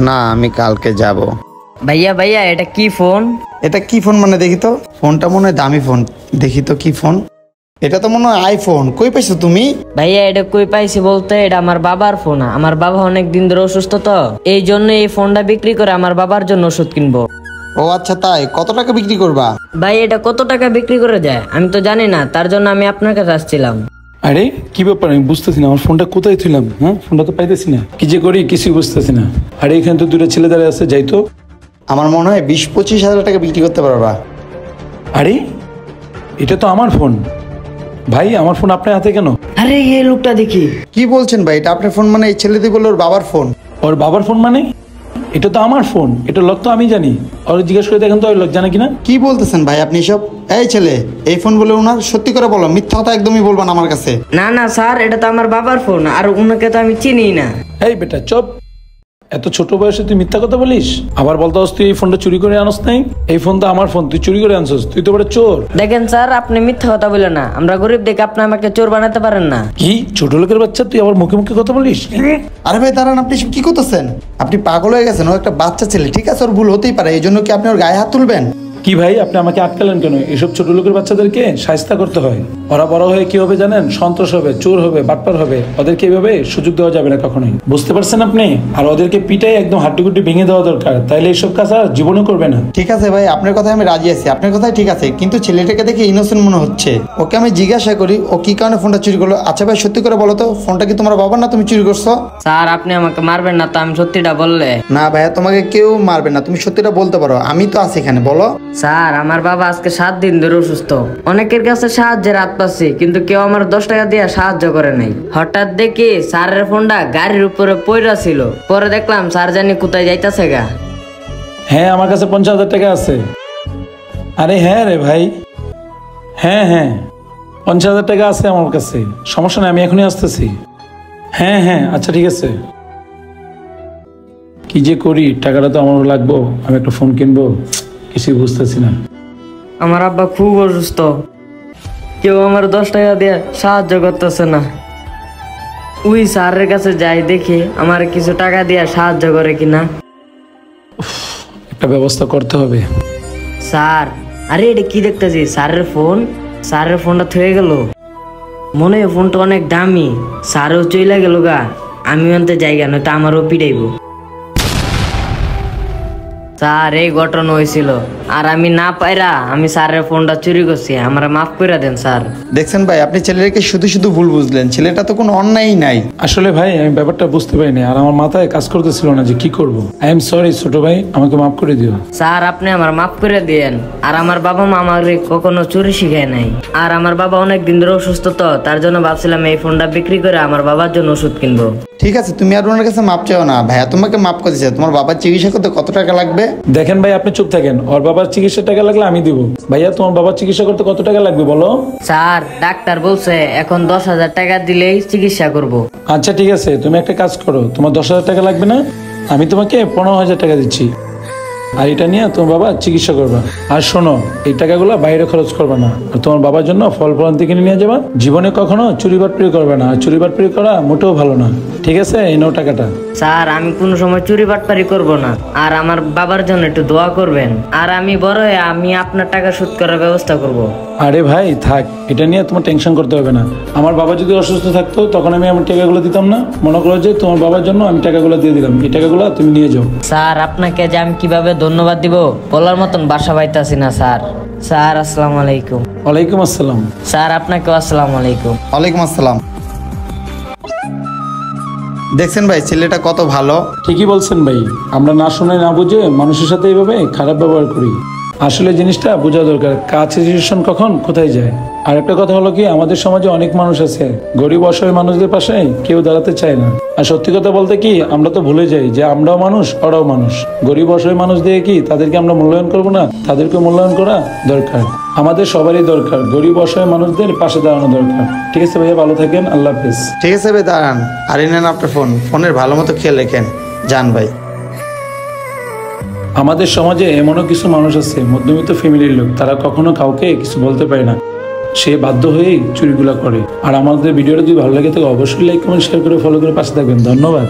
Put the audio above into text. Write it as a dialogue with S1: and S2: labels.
S1: না, আমি কালকে যাব।
S2: ভাইয়া ভাইয়া এটা কি ফোন?
S1: এটা কি ফোন মানে দেখি তো। ফোনটা মনে হয় দামি ফোন, দেখি তো কি ফোন। এটা তো মনে হয় আইফোন। কই পাইছো তুমি?
S2: ভাইয়া এটা কই পাইছি বলতে এটা আমার বাবার ফোন। আমার বাবা অনেক দিন ধরে অসুস্থ, তো এই জন্য এই ফোনটা বিক্রি করে আমার বাবার জন্য ওষুধ কিনবো।
S1: ও আচ্ছা, তাই? কত টাকা বিক্রি করবা?
S2: ভাই এটা কত টাকা বিক্রি করে যায় আমি তো জানি না, তার জন্য আমি আপনার কাছে আসছিলাম।
S3: আরে কি ব্যাপার, আমি বুঝতেছি না আমার ফোনটা কোথায় ছিলাম। হ্যাঁ, ফোনটা তো পাইতেছি না, কি যে করি কিছুই বুঝতেছি না। আরে এখানে তো দুটো ছেলে দাঁড়িয়ে আছে, যাই তো।
S1: আমার মনে হয় 20-25 হাজার টাকা বিক্রি করতে পারবা।
S3: আরে এটা তো আমার ফোন। ভাই আমার ফোন আপনার হাতে কেন?
S2: আরে এই লোকটা দেখি।
S1: কি বলছেন ভাই? এটা আপনার ফোন মানে? এই ছেলেটি বললো ওর বাবার ফোন।
S3: ওর বাবার ফোন মানে? এটা তো আমার ফোন, এটা লক তো আমি জানি। ওর জিজ্ঞেস করে দেখেন তো ওই লক জানে কিনা।
S1: কি বলতেছেন ভাই আপনি সব? এই ছেলে, এই ফোন বলে ওনার, সত্যি করে বলো, মিথ্যা কথা একদমই বলবা না আমার কাছে।
S2: না না স্যার, এটা তো আমার বাবার ফোন, আর উনাকে তো আমি চিনি না।
S3: এই বেটা চুপ, এত ছোট বয়সে তুই মিথ্যা কথা বলিস। আবার বলতে তুই এই ফোনটা চুরি করে আনস নাই। এই ফোন তো আমার ফোন, তুই চুরি করে আনছস, তুই তো বড় চোর।
S2: দেখেন স্যার, আপনি মিথ্যা কথা বলেন না, আমরা গরিব দেখে আপনি আমাকে চোর বানাতে পারেন না।
S3: কি ছোট লোকের বাচ্চা, তুই আবার মুখে মুখে কথা বলিস?
S1: আরে ভাই দাঁড়ান, আপনি সব কি করতেছেন? আপনি পাগল হয়ে গেছেন। ও একটা বাচ্চা ছেলে, ঠিক আছে, ওর ভুল হতেই পারে। এই জন্য কি আপনি ওর গায়ে হাত তুলবেন?
S3: কি ভাই আপনি আমাকে আটকালেন কেন? এসব ছোট লোকের বাচ্চাদেরকে শায়েস্তা করতে হয়। ওরা বড় হয়ে কি হবে জানেন? সন্ত্রাস হবে, চোর হবে, বাটপার হবে। ওদেরকে এইভাবে সুযোগ দেওয়া যাবে না কখনোই, বুঝতে পারছেন আপনি? আর ওদেরকে পিটাই একদম হাড্ডিগুড্ডি ভেঙে দেওয়া দরকার, তাইলে এইসব কাজ আর জীবনে করবে না।
S1: ঠিক আছে ভাই, আপনার কথায় আমি রাজি আছি, আপনার কথাই ঠিক আছে, কিন্তু ছেলেটাকে দেখে ইনোসেন্ট মনে হচ্ছে। ওকে আমি জিজ্ঞাসা করি ও কি কারণে ফোনটা চুরি করলো। আচ্ছা ভাই, সত্যি করে বলো তো, ফোনটা কি তোমার বাবার না তুমি চুরি করছো?
S2: স্যার আপনি আমাকে মারবেন না তো আমি সত্যিটা বললে?
S1: না ভাইয়া, তোমাকে কেউ মারবে না, তুমি সত্যিটা বলতে পারো, আমি তো আছি এখানে, বলো।
S2: স্যার আমার বাবা আজকে 7 দিন ধরে অসুস্থ। অনেকের কাছে সাহায্যের হাত পাচ্ছি, কিন্তু কেউ আমার 10 টাকা দিয়ে সাহায্য করে নাই। হঠাৎ দেখি স্যারের ফোনটা গাড়ির উপরে পড়া ছিল। পরে দেখলাম স্যার জানি কোথায় যাইতাছে গা।
S3: হ্যাঁ আমার কাছে 50,000 টাকা আছে। আরে হ্যাঁ রে ভাই, হ্যাঁ হ্যাঁ 50,000 টাকা আছে আমার কাছে, সমস্যা নেই, আমি এখনই আসতেছি। হ্যাঁ হ্যাঁ আচ্ছা ঠিক আছে। কি যে করি, টাকাটা তো আমার লাগবো, আমি একটা ফোন কিনবো, কিছুই বুঝতেছি না।
S2: আমার আব্বা খুব অসুস্থ, কেউ আমার 10 টাকা দিয়ে সাহায্য করতেছে না। ওই স্যারের কাছে যাই, দেখি আমার কিছু টাকা দিয়ে সাহায্য করে কিনা।
S3: একটা ব্যবস্থা করতে হবে।
S2: স্যার, আরে এটা কি দেখতেছি? স্যারের ফোন। স্যারের ফোনটা থয়ে গেল, মনে হয় ফোনটা অনেক দামি। স্যারও চইলা গেল গা, আমি আনতে জায়গা নয়তো আমারও পিটাইব। স্যার এই ঘটনা হয়েছিল, আর আমি না পাইরা আমি স্যারের ফোনটা চুরি করছি, আমরা মাফ করে দেন স্যার।
S1: দেখছেন ভাই, আপনি ছেলেটাকে শুধু শুধু ভুল বুঝলেন, ছেলেটা তো কোনো অন্যায় নাই।
S3: আসলে ভাই আমি ব্যাপারটা বুঝতে পারিনি, আর আমার মাথায় কাজ করতেছিল না যে কি করব। আই এম সরি ছোট ভাই, আমাকে মাফ করে দিও।
S2: স্যার আপনি আমার মাফ করে দিয়েন। আর আমার বাবা মা আমাকে কখনো চুরি শিখায় নাই। আর আমার বাবা অনেক দিন ধরে অসুস্থ, তো তার জন্য ভাবছিলাম এই ফোনটা বিক্রি করে আমার বাবার জন্য ওষুধ কিনবো।
S1: ঠিক আছে, তুমি আর ওনার কাছে মাপ চাও না। ভাইয়া তোমাকে মাফ করে দিচ্ছে। তোমার বাবার চিকিৎসা করতে কত টাকা লাগবে?
S3: দেখেন ভাই আপনি চুপ থাকেন, ওর বাবার চিকিৎসার টাকা লাগলে আমি দিব। ভাইয়া তোমার বাবার চিকিৎসা করতে কত টাকা লাগবে বলো?
S2: স্যার ডাক্তার বলছে এখন 10,000 টাকা দিলেই চিকিৎসা করব।
S3: আচ্ছা ঠিক আছে, তুমি একটা কাজ করো, তোমার 10,000 টাকা লাগবে না, আমি তোমাকে 15,000 টাকা দিচ্ছি। আর এটা নিয়ে তোমার বাবা চিকিৎসা করবা। আর শোনো, এই টাকাগুলো বাইরে খরচ করবে না, আর তোমার বাবার জন্য ফল ফলান্তি কিনে নিয়ে যাবা। জীবনে কখনো চুরি বাটপারি করবে না, আর চুরি বাটপারি করা মোটেও ভালো না, ঠিক আছে? এই নাও টাকাটা।
S2: স্যার আমি কোনো সময় চুরি বাটপারি করব না, আর আমার বাবার জন্য একটু দোয়া করবেন। আর আমি বড় হয়ে আমি আপনার টাকা শোধ করার ব্যবস্থা করব।
S3: আরে ভাই থাক, এটা নিয়ে তোমার টেনশন করতে হবে না। আমার বাবা যদি অসুস্থ থাকতো তখন আমি আমার টাকাগুলো দিতাম না। মনে করো যে তোমার বাবার জন্য আমি টাকাগুলো দিয়ে দিলাম, এই টাকাগুলো তুমি নিয়ে যাও।
S2: স্যার আপনাকে যে আমি কিভাবে ধন্যবাদ দিব বলার মতন বাসা পাইতাছি না স্যার। স্যার আসসালামু আলাইকুম।
S3: ওয়ালাইকুম আসসালাম।
S2: স্যার আপনাকেও আসসালামু আলাইকুম।
S1: ওয়ালাইকুম আসসালাম। দেখছেন ভাই, ছেলেটা কত ভালো।
S3: ঠিকই বলছেন ভাই, আমরা না শুনে না বুঝে মানুষের সাথে এইভাবে খারাপ ব্যবহার করি। আসলে জিনিসটা বোঝা দরকার, কাজ সিচুয়েশন কখন কোথায় যায়। আর একটা কথা হলো কি, আমাদের সমাজে অনেক মানুষ আছে, গরিব অসহায় মানুষদের পাশে কেউ দাঁড়াতে চায় না। আর সত্যি কথা বলতে কি, আমরা তো ভুলে যাই যে আমরাও মানুষ, ওরাও মানুষ। গরিব অসহায় মানুষ দিয়ে কি তাদেরকে আমরা মূল্যায়ন করবো না? তাদেরকে মূল্যায়ন করা দরকার। আমাদের সবারই দরকার গরিব অসহায় মানুষদের পাশে দাঁড়ানো দরকার। ঠিক আছে ভাইয়া, ভালো থাকেন, আল্লাহ হাফেজ।
S1: ঠিক আছে ভাই, দাঁড়ান। আর এই নেন আপনার ফোন, ফোনের ভালো মতো খেয়াল রেখেন। যান ভাই।
S3: আমাদের সমাজে এমনও কিছু মানুষ আছে, মধ্যবিত্ত ফ্যামিলির লোক, তারা কখনো কাউকে কিছু বলতে পারে না, সে বাধ্য হয়েই চুরিগুলা করে। আর আমাদের ভিডিওটা যদি ভালো লাগে তাহলে অবশ্যই লাইক কমেন্ট শেয়ার করে ফলো করে পাশে থাকবেন। ধন্যবাদ।